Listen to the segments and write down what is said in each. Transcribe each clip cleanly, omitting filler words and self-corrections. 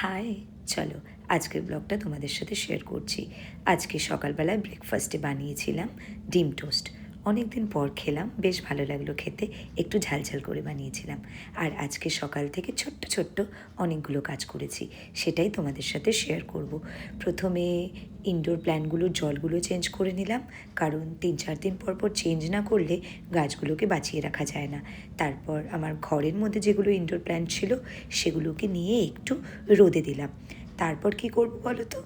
High, চলো আজকের ব্লগটা তোমাদের সাথে শেয়ার করছি। আজকে সকালবেলায় ব্রেকফাস্টে বানিয়েছিলাম ডিম টোস্ট। অনেক দিন পর খেলাম, বেশ ভালো লাগলো খেতে। একটু ঝালঝাল করে বানিয়েছিলাম। আর আজকে সকাল থেকে ছোট্ট ছোট্ট অনেকগুলো কাজ করেছি, সেটাই তোমাদের সাথে শেয়ার করব। প্রথমে ইনডোর প্ল্যান্টগুলোর জলগুলো চেঞ্জ করে নিলাম, কারণ 3-4 দিন পর পর চেঞ্জ না করলে গাছগুলোকে বাঁচিয়ে রাখা যায় না। তারপর আমার ঘরের মধ্যে যেগুলো ইনডোর প্ল্যান্ট ছিল সেগুলোকে নিয়ে একটু রোদে দিলাম। তারপর কি করব বলো তো,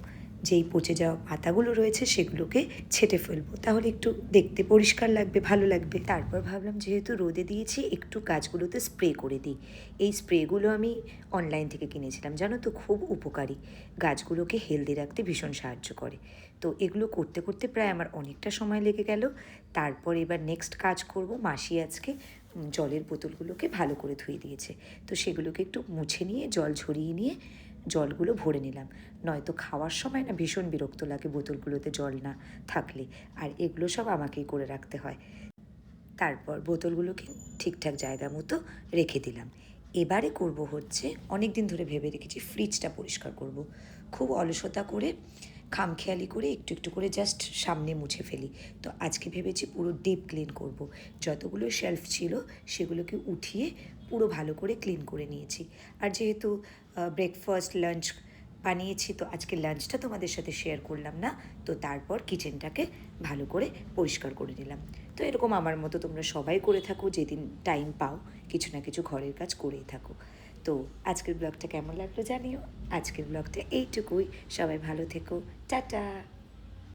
যেই পচে যাওয়া পাতাগুলো রয়েছে সেগুলোকে ছেঁটে ফেলবো, তাহলে একটু দেখতে পরিষ্কার লাগবে, ভালো লাগবে। তারপর ভাবলাম যেহেতু রোদে দিয়েছি একটু গাছগুলোতে স্প্রে করে দিই। এই স্প্রেগুলো আমি অনলাইন থেকে কিনেছিলাম, জানো তো, খুব উপকারী, গাছগুলোকে হেলদি রাখতে ভীষণ সাহায্য করে। তো এগুলো করতে করতে প্রায় আমার অনেকটা সময় লেগে গেল। তারপর এবার নেক্সট কাজ করব। মাসি আজকে জলের বোতলগুলোকে ভালো করে ধুয়ে দিয়েছে, তো সেগুলোকে একটু মুছে নিয়ে জল ঝরিয়ে নিয়ে জলগুলো ভরে নিলাম। নয়তো খাওয়ার সময় না ভীষণ বিরক্ত লাগে বোতলগুলোতে জল না থাকলে, আর এগুলো সব আমাকেই করে রাখতে হয়। তারপর বোতলগুলোকে ঠিকঠাক জায়গা মতো রেখে দিলাম। এবারে করব হচ্ছে, অনেক দিন ধরে ভেবে রেখেছি ফ্রিজটা পরিষ্কার করব। খুব অলসতা করে, খামখেয়ালি করে একটু একটু করে জাস্ট সামনে মুছে ফেলি। তো আজকে ভেবেছি পুরো ডিপ ক্লিন করব। যতগুলো শেলফ ছিল সেগুলোকে উঠিয়ে পুরো ভালো করে ক্লিন করে নিয়েছি। আর যেহেতু ব্রেকফাস্ট লাঞ্চ বানিয়েছি, তো আজকে লাঞ্চটা তোমাদের সাথে শেয়ার করলাম না। তো তারপর কিচেনটাকে ভালো করে পরিষ্কার করে নিলাম। তো এরকম আমার মতো তোমরা সবাই করে থাকো, যেদিন টাইম পাও কিছু না কিছু ঘরের কাজ করেই থাকো। তো আজকের ব্লগটা কেমন লাগলো জানিও। আজকের ব্লগটা এইটুকুই। সবাই ভালো থেকো, টাটা।